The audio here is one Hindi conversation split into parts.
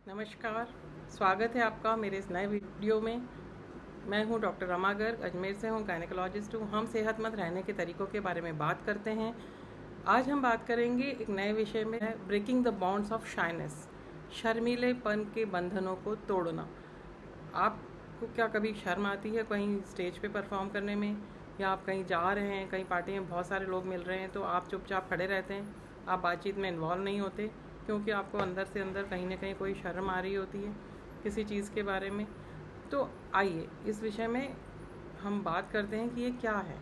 नमस्कार, स्वागत है आपका मेरे इस नए वीडियो में। मैं हूं डॉक्टर रमा गर्ग, अजमेर से हूं, गायनेकोलॉजिस्ट हूं। हम सेहतमंद रहने के तरीकों के बारे में बात करते हैं। आज हम बात करेंगे एक नए विषय में, है breaking the bonds of shyness, शर्मीलेपन के बंधनों को तोड़ना। आपको क्या कभी शर्म आती है कहीं स्टेज पे परफॉर्म करने में, या आप कहीं जा रहे हैं, कहीं पार्टी में बहुत सारे लोग मिल रहे हैं तो आप चुपचाप खड़े रहते हैं, आप बातचीत में इन्वॉल्व नहीं होते क्योंकि आपको अंदर से अंदर कहीं ना कहीं कोई शर्म आ रही होती है किसी चीज़ के बारे में। तो आइए इस विषय में हम बात करते हैं कि ये क्या है,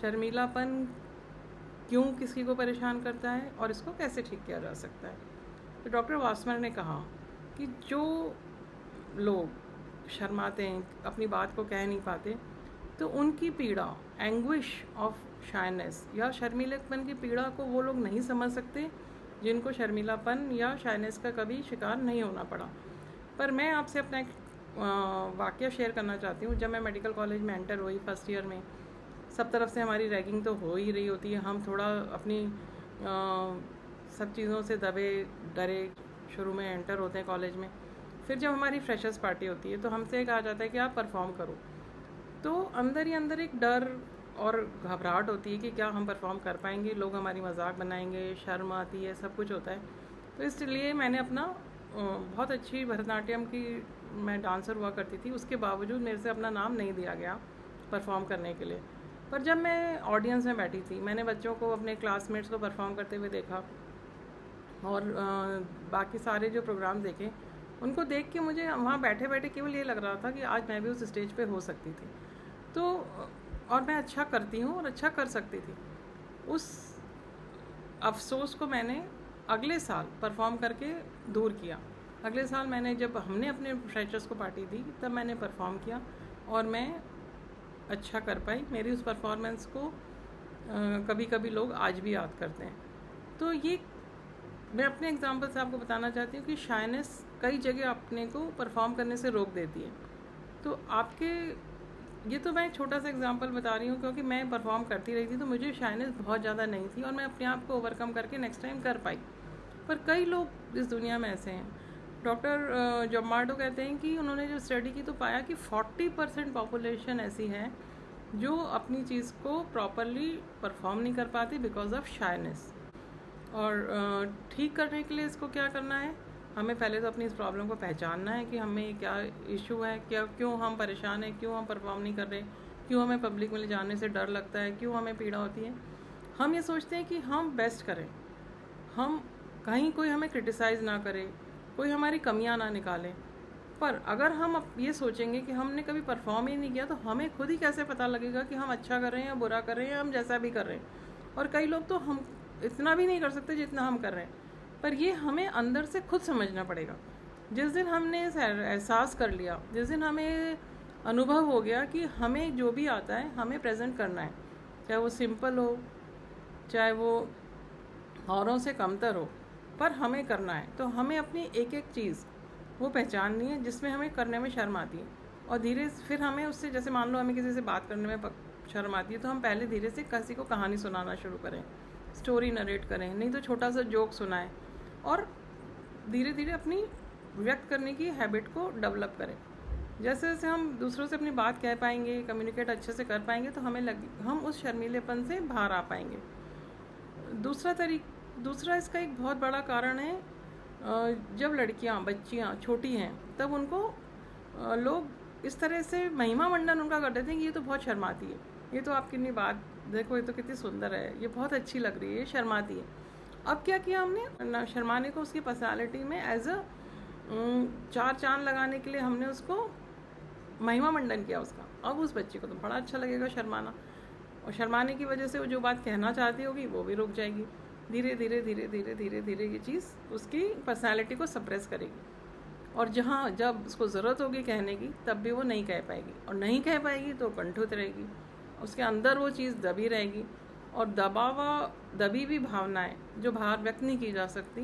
शर्मीलापन क्यों किसी को परेशान करता है और इसको कैसे ठीक किया जा सकता है। तो डॉक्टर वासमर ने कहा कि जो लोग शर्माते हैं, अपनी बात को कह नहीं पाते, तो उनकी पीड़ा, एंग्विश ऑफ शाइनेस या शर्मीलेपन की पीड़ा को वो लोग नहीं समझ सकते जिनको शर्मीलापन या शाइनेस का कभी शिकार नहीं होना पड़ा। पर मैं आपसे अपना एक वाकया शेयर करना चाहती हूँ। जब मैं मेडिकल कॉलेज में एंटर हुई फर्स्ट ईयर में, सब तरफ से हमारी रैगिंग तो हो ही रही होती है, हम थोड़ा अपनी सब चीज़ों से दबे डरे शुरू में एंटर होते हैं कॉलेज में। फिर जब हमारी फ्रेशर्स पार्टी होती है तो हमसे कहा जाता है कि आप परफॉर्म करो, तो अंदर ही अंदर एक डर और घबराहट होती है कि क्या हम परफॉर्म कर पाएंगे, लोग हमारी मजाक बनाएंगे, शर्म आती है, सब कुछ होता है। तो इसलिए मैंने अपना बहुत अच्छी भरतनाट्यम की मैं डांसर हुआ करती थी, उसके बावजूद मेरे से अपना नाम नहीं दिया गया परफॉर्म करने के लिए। पर जब मैं ऑडियंस में बैठी थी, मैंने बच्चों को, अपने क्लासमेट्स को परफॉर्म करते हुए देखा और बाकी सारे जो प्रोग्राम देखे, उनको देख के मुझे वहाँ बैठे बैठे केवल ये लग रहा था कि आज मैं भी उस स्टेज पे हो सकती थी। तो और मैं अच्छा करती हूँ और अच्छा कर सकती थी। उस अफसोस को मैंने अगले साल परफॉर्म करके दूर किया। अगले साल मैंने, जब हमने अपने फ्रेशर्स को पार्टी दी, तब मैंने परफॉर्म किया और मैं अच्छा कर पाई। मेरी उस परफॉर्मेंस को कभी कभी लोग आज भी याद करते हैं। तो ये मैं अपने एग्जांपल से आपको बताना चाहती हूँ कि शाइनेस कई जगह अपने को परफॉर्म करने से रोक देती है। तो आपके, ये तो मैं एक छोटा सा एग्जांपल बता रही हूँ क्योंकि मैं परफॉर्म करती रही थी तो मुझे शाइनेस बहुत ज़्यादा नहीं थी और मैं अपने आप को ओवरकम करके नेक्स्ट टाइम कर पाई। पर कई लोग इस दुनिया में ऐसे हैं। डॉक्टर जॉमार्डो कहते हैं कि उन्होंने जो स्टडी की तो पाया कि 40% पॉपुलेशन ऐसी है जो अपनी चीज़ को प्रॉपरली परफॉर्म नहीं कर पाती बिकॉज ऑफ शाइनेस। और ठीक करने के लिए इसको क्या करना है, हमें पहले तो अपनी इस प्रॉब्लम को पहचानना है कि हमें क्या इशू है, क्या क्यों हम परेशान हैं, क्यों हम परफॉर्म नहीं कर रहे, क्यों हमें पब्लिक में ले जाने से डर लगता है, क्यों हमें पीड़ा होती है। हम ये सोचते हैं कि हम बेस्ट करें, हम कहीं कोई हमें क्रिटिसाइज़ ना करे, कोई हमारी कमियां ना निकाले। पर अगर हम अब ये सोचेंगे कि हमने कभी परफॉर्म ही नहीं किया तो हमें खुद ही कैसे पता लगेगा कि हम अच्छा कर रहे हैं या बुरा कर रहे हैं, हम जैसा भी कर रहे हैं। और कई लोग तो हम इतना भी नहीं कर सकते जितना हम कर रहे हैं। पर ये हमें अंदर से खुद समझना पड़ेगा। जिस दिन हमने एहसास कर लिया, जिस दिन हमें अनुभव हो गया कि हमें जो भी आता है हमें प्रेजेंट करना है, चाहे वो सिंपल हो, चाहे वो औरों से कमतर हो, पर हमें करना है, तो हमें अपनी एक एक चीज़ वो पहचाननी है जिसमें हमें करने में शर्म आती है। और धीरे फिर हमें उससे, जैसे मान लो हमें किसी से बात करने में शर्म आती है, तो हम पहले धीरे से किसी को कहानी सुनाना शुरू करें, स्टोरी नरेट करें, नहीं तो छोटा सा जोक सुनाएं और धीरे धीरे अपनी व्यक्त करने की हैबिट को डेवलप करें। जैसे जैसे हम दूसरों से अपनी बात कह पाएंगे, कम्युनिकेट अच्छे से कर पाएंगे, तो हम उस शर्मीलेपन से बाहर आ पाएंगे। दूसरा इसका एक बहुत बड़ा कारण है, जब लड़कियां, बच्चियां छोटी हैं तब उनको लोग इस तरह से महिमा मंडन उनका कर देते हैं कि ये तो बहुत शर्माती है, ये तो आप कितनी बात देखो, ये तो कितनी सुंदर है, ये बहुत अच्छी लग रही है, ये शर्माती है। अब क्या किया हमने, शर्माने को उसकी पर्सनालिटी में एज अ 4 चांद लगाने के लिए हमने उसको महिमा मंडन किया उसका। अब उस बच्चे को तो बड़ा अच्छा लगेगा शर्माना, और शर्माने की वजह से वो जो बात कहना चाहती होगी वो भी रुक जाएगी। धीरे धीरे धीरे धीरे धीरे धीरे ये चीज़ उसकी पर्सनालिटी को सप्रेस करेगी, और जब उसको ज़रूरत होगी कहने की तब भी वो नहीं कह पाएगी, और नहीं कह पाएगी तो कंठित रहेगी, उसके अंदर वो चीज़ दबी रहेगी। और दबी भी भावनाएं जो बाहर व्यक्त नहीं की जा सकती,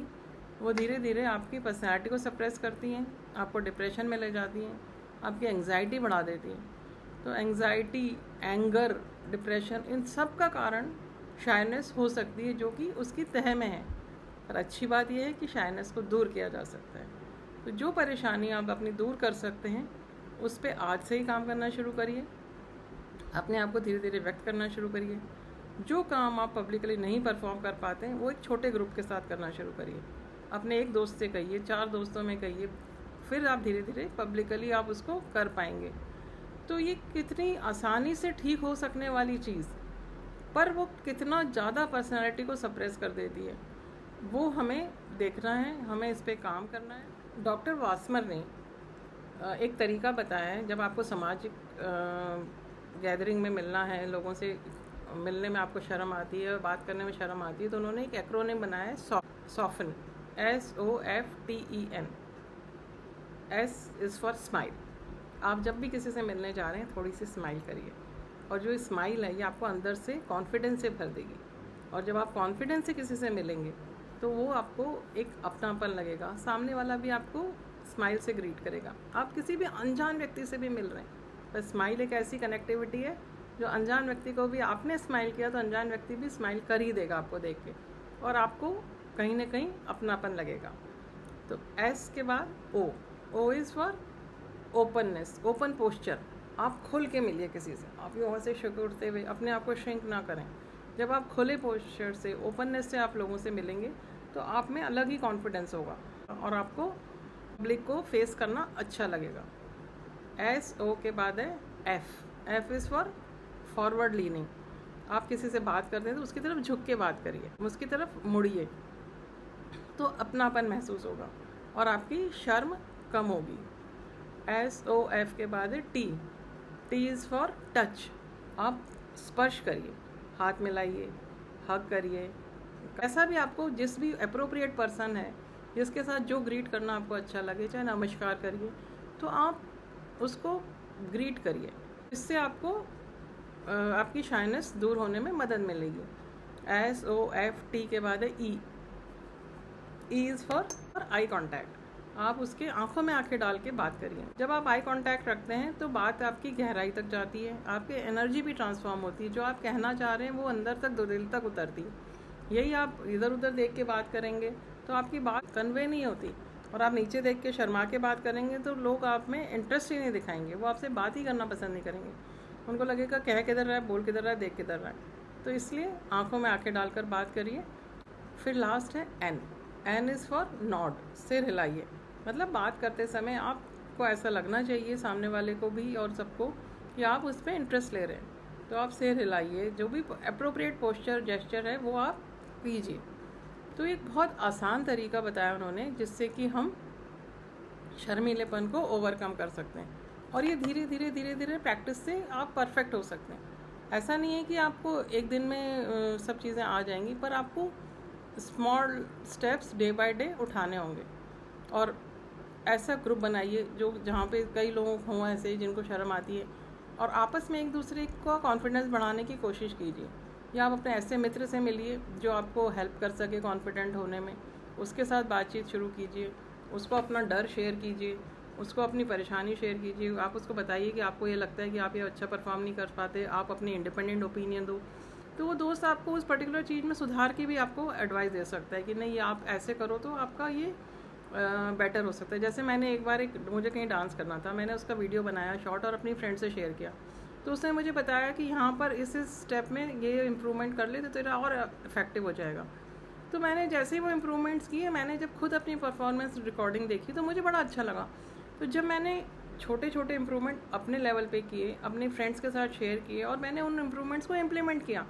वो धीरे धीरे आपकी पर्सनैलिटी को सप्रेस करती हैं, आपको डिप्रेशन में ले जाती हैं, आपकी एंग्जाइटी बढ़ा देती हैं। तो एंग्जाइटी, एंगर, डिप्रेशन, इन सब का कारण शाइनेस हो सकती है जो कि उसकी तह में है। पर अच्छी बात यह है कि शाइनेस को दूर किया जा सकता है। तो तो जो परेशानी आप अपनी दूर कर सकते हैं उस पर आज से ही काम करना शुरू करिए। अपने आप को धीरे धीरे व्यक्त करना शुरू करिए। जो काम आप पब्लिकली नहीं परफॉर्म कर पाते हैं वो एक छोटे ग्रुप के साथ करना शुरू करिए। अपने एक दोस्त से कहिए, 4 दोस्तों में कहिए, फिर आप धीरे धीरे पब्लिकली आप उसको कर पाएंगे। तो ये कितनी आसानी से ठीक हो सकने वाली चीज़, पर वो कितना ज़्यादा पर्सनालिटी को सप्रेस कर देती है, वो हमें देखना है, हमें इस पे काम करना है। डॉक्टर वासमर ने एक तरीका बताया है, जब आपको सामाजिक गैदरिंग में मिलना है, लोगों से मिलने में आपको शर्म आती है और बात करने में शर्म आती है, तो उन्होंने एक एक्रोनिम बनाया है soften, SOFTEN। S is for smile. आप जब भी किसी से मिलने जा रहे हैं थोड़ी सी स्माइल करिए, और जो स्माइल है ये आपको अंदर से कॉन्फिडेंस से भर देगी। और जब आप कॉन्फिडेंस से किसी से मिलेंगे तो वो आपको एक अपनापन लगेगा, सामने वाला भी आपको स्माइल से ग्रीट करेगा। आप किसी भी अनजान व्यक्ति से भी मिल रहे हैं, पर स्माइल एक ऐसी कनेक्टिविटी है जो अनजान व्यक्ति को भी आपने स्माइल किया तो अनजान व्यक्ति भी स्माइल कर ही देगा आपको देख के, और आपको कहीं ना कहीं अपनापन लगेगा। तो S के बाद O is for openness, open posture. आप खुल के मिलिए किसी से, आप यूँ से सिकुड़ते हुए अपने आप को श्रिंक ना करें। जब आप खुले पोस्चर से, ओपननेस से आप लोगों से मिलेंगे तो आप में अलग ही कॉन्फिडेंस होगा और आपको पब्लिक को फेस करना अच्छा लगेगा। SO के बाद है F is for forward leaning. आप किसी से बात करते हैं तो उसकी तरफ झुक के बात करिए, उसकी तरफ मुड़िए, तो अपनापन महसूस होगा और आपकी शर्म कम होगी। SOF के बाद है T इज़ फॉर टच। आप स्पर्श करिए, हाथ मिलाइए, हग करिए, ऐसा भी आपको जिस भी अप्रोप्रिएट पर्सन है जिसके साथ जो ग्रीट करना आपको अच्छा लगे, चाहे नमस्कार करिए तो आप उसको ग्रीट करिए। इससे आपको आपकी शाइनेस दूर होने में मदद मिलेगी। SOFT के बाद है E is for eye contact. आप उसके आंखों में आंखें डाल के बात करिए। जब आप आई कांटेक्ट रखते हैं तो बात आपकी गहराई तक जाती है, आपकी एनर्जी भी ट्रांसफॉर्म होती है, जो आप कहना चाह रहे हैं वो अंदर तक, दिल तक उतरती है। यही आप इधर उधर देख के बात करेंगे तो आपकी बात कन्वे नहीं होती, और आप नीचे देख के शर्मा के बात करेंगे तो लोग आप में इंटरेस्ट ही नहीं दिखाएंगे, वो आपसे बात ही करना पसंद नहीं करेंगे। उनको लगेगा कह किधर रहा है, बोल किधर रहा है, देख किधर रहा है। तो इसलिए आँखों में आँखें डालकर बात करिए। फिर लास्ट है N इज़ फॉर नॉड। सिर हिलाइए, मतलब बात करते समय आपको ऐसा लगना चाहिए सामने वाले को भी और सबको कि आप उस पर इंटरेस्ट ले रहे हैं, तो आप सिर हिलाइए। जो भी अप्रोप्रिएट पोस्चर जेस्चर है वो आप कीजिए। तो एक बहुत आसान तरीका बताया उन्होंने जिससे कि हम शर्मीलेपन को ओवरकम कर सकते हैं, और ये धीरे धीरे धीरे धीरे प्रैक्टिस से आप परफेक्ट हो सकते हैं। ऐसा नहीं है कि आपको एक दिन में सब चीज़ें आ जाएंगी, पर आपको small steps day by day उठाने होंगे। और ऐसा ग्रुप बनाइए जो जहाँ पे कई लोग हों ऐसे जिनको शर्म आती है, और आपस में एक दूसरे का कॉन्फिडेंस बढ़ाने की कोशिश कीजिए। या आप अपने ऐसे मित्र से मिलिए जो आपको हेल्प कर सके कॉन्फिडेंट होने में, उसके साथ बातचीत शुरू कीजिए, उसको अपना डर शेयर कीजिए, उसको अपनी परेशानी शेयर कीजिए। आप उसको बताइए कि आपको ये लगता है कि आप ये अच्छा परफॉर्म नहीं कर पाते, आप अपनी इंडिपेंडेंट ओपिनियन दो। तो वो दोस्त आपको उस पर्टिकुलर चीज़ में सुधार की भी आपको एडवाइस दे सकता है कि नहीं आप ऐसे करो तो आपका ये बेटर हो सकता है। जैसे मैंने एक बार मुझे कहीं डांस करना था, मैंने उसका वीडियो बनाया शॉर्ट और अपनी फ्रेंड से शेयर किया, तो उसने मुझे बताया कि यहाँ पर इस स्टेप में ये इम्प्रूवमेंट कर ले तो तेरा और इफेक्टिव हो जाएगा। तो मैंने जैसे ही वो इम्प्रूवमेंट्स किए, मैंने जब खुद अपनी परफॉर्मेंस रिकॉर्डिंग देखी तो मुझे बड़ा अच्छा लगा। तो जब मैंने छोटे छोटे इम्प्रूवमेंट अपने लेवल पे किए, अपने फ्रेंड्स के साथ शेयर किए, और मैंने उन इम्प्रूवमेंट्स को इम्प्लीमेंट किया,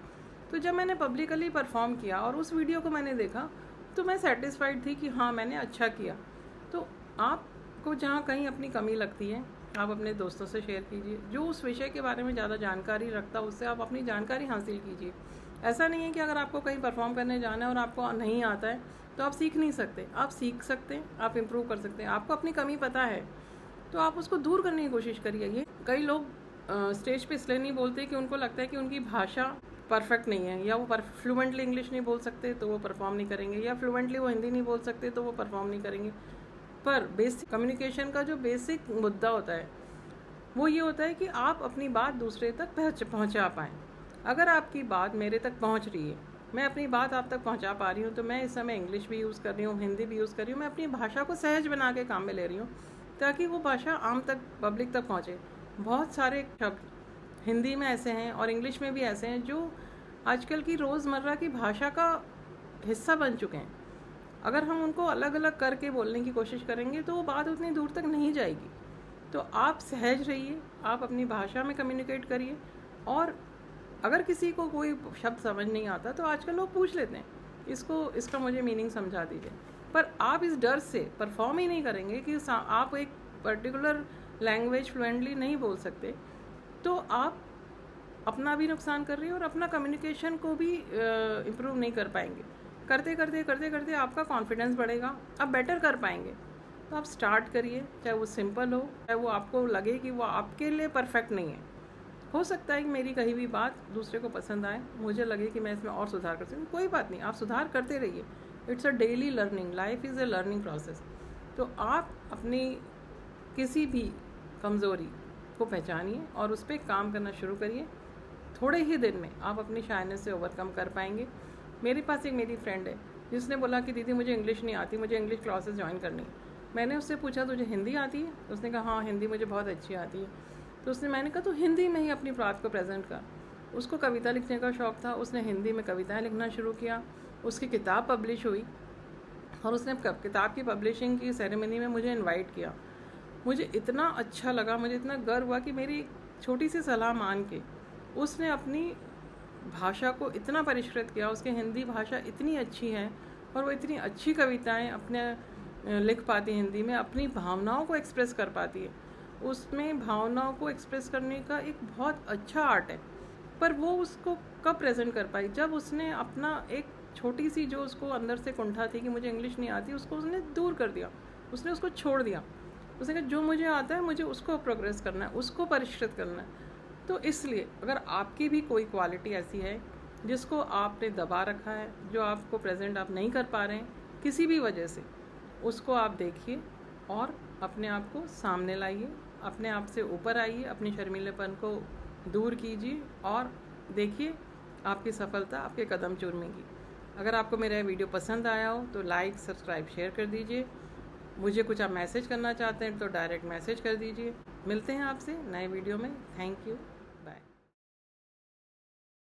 तो जब मैंने पब्लिकली परफॉर्म किया और उस वीडियो को मैंने देखा तो मैं सेटिस्फाइड थी कि हाँ मैंने अच्छा किया। तो आपको जहाँ कहीं अपनी कमी लगती है आप अपने दोस्तों से शेयर कीजिए, जो उस विषय के बारे में ज़्यादा जानकारी रखता है उससे आप अपनी जानकारी हासिल कीजिए। ऐसा नहीं है कि अगर आपको कहीं परफॉर्म करने जाना है और आपको नहीं आता है तो आप सीख नहीं सकते, आप सीख सकते हैं, आप इम्प्रूव कर सकते हैं। आपको अपनी कमी पता है तो आप उसको दूर करने की कोशिश करिए। ये कई लोग स्टेज पे इसलिए नहीं बोलते कि उनको लगता है कि उनकी भाषा परफेक्ट नहीं है, या वो फ्लुएंटली इंग्लिश नहीं बोल सकते तो वो परफॉर्म नहीं करेंगे, या फ्लुएंटली वो हिंदी नहीं बोल सकते तो वो परफॉर्म नहीं करेंगे। पर बेसिक कम्युनिकेशन का जो बेसिक मुद्दा होता है वो ये होता है कि आप अपनी बात दूसरे तक पहुंचा पाएँ। अगर आपकी बात मेरे तक पहुंच रही है मैं अपनी बात आप तक पहुंचा पा रही हूँ, तो मैं इस समय इंग्लिश भी यूज़ कर रही हूँ, हिंदी भी यूज़ कर रही हूँ। मैं अपनी भाषा को सहज बना के काम में ले रही हूँ ताकि वो भाषा आम तक, पब्लिक तक पहुँचे। बहुत सारे शब्द हिंदी में ऐसे हैं और इंग्लिश में भी ऐसे हैं जो आजकल की रोज़मर्रा की भाषा का हिस्सा बन चुके हैं। अगर हम उनको अलग अलग करके बोलने की कोशिश करेंगे तो वो बात उतनी दूर तक नहीं जाएगी। तो आप सहज रहिए, आप अपनी भाषा में कम्युनिकेट करिए। और अगर किसी को कोई शब्द समझ नहीं आता तो आजकल लोग पूछ लेते हैं, इसका मुझे मीनिंग समझा दीजिए। पर आप इस डर से परफॉर्म ही नहीं करेंगे कि आप एक पर्टिकुलर लैंग्वेज फ्लुएंटली नहीं बोल सकते, तो आप अपना भी नुकसान कर रही है और अपना कम्युनिकेशन को भी इम्प्रूव नहीं कर पाएंगे। करते करते करते करते आपका कॉन्फिडेंस बढ़ेगा, आप बेटर कर पाएंगे। तो आप स्टार्ट करिए, चाहे वो सिंपल हो, चाहे वो आपको लगे कि वो आपके लिए परफेक्ट नहीं है। हो सकता है कि मेरी कही हुई बात दूसरे को पसंद आए, मुझे लगे कि मैं इसमें और सुधार कर सकूँ, कोई बात नहीं, आप सुधार करते रहिए। It's a daily learning, life is a learning process. तो आप अपनी किसी भी कमज़ोरी को पहचानिए और उस पर काम करना शुरू करिए। थोड़े ही दिन में आप अपनी शायनेस से ओवरकम कर पाएंगे। मेरे पास एक मेरी फ्रेंड है जिसने बोला कि दीदी मुझे इंग्लिश नहीं आती, मुझे इंग्लिश क्लासेस ज्वाइन करनी है। मैंने उससे पूछा तुझे हिंदी आती है? उसने कहा हाँ हिंदी मुझे बहुत अच्छी आती है। तो मैंने कहा तो हिंदी में ही अपनी बात को प्रेजेंट कर। उसको कविता लिखने का शौक़ था, उसने हिंदी में कविताएं लिखना शुरू किया, उसकी किताब पब्लिश हुई और उसने किताब की पब्लिशिंग की सेरेमनी में मुझे इनवाइट किया। मुझे इतना अच्छा लगा, मुझे इतना गर्व हुआ कि मेरी छोटी सी सलाह मान के उसने अपनी भाषा को इतना परिष्कृत किया। उसकी हिंदी भाषा इतनी अच्छी है और वो इतनी अच्छी कविताएं अपने लिख पाती हिंदी में, अपनी भावनाओं को एक्सप्रेस कर पाती है। उसमें भावनाओं को एक्सप्रेस करने का एक बहुत अच्छा आर्ट है। पर वो उसको कब प्रेजेंट कर पाई? जब उसने अपना एक छोटी सी जो उसको अंदर से कुंठा थी कि मुझे इंग्लिश नहीं आती, उसको उसने दूर कर दिया, उसने उसको छोड़ दिया। उसने कहा जो मुझे आता है मुझे उसको प्रोग्रेस करना है, उसको परिष्कृत करना है। तो इसलिए अगर आपकी भी कोई क्वालिटी ऐसी है जिसको आपने दबा रखा है, जो आपको प्रेजेंट आप नहीं कर पा रहे हैं किसी भी वजह से, उसको आप देखिए और अपने आप को सामने लाइए, अपने आप से ऊपर आइए, अपने शर्मीलेपन को दूर कीजिए और देखिए आपकी सफलता आपके कदम चूमेगी। अगर आपको मेरा वीडियो पसंद आया हो तो लाइक, सब्सक्राइब, शेयर कर दीजिए। मुझे कुछ आप मैसेज करना चाहते हैं तो डायरेक्ट मैसेज कर दीजिए। मिलते हैं आपसे नए वीडियो में। Thank you.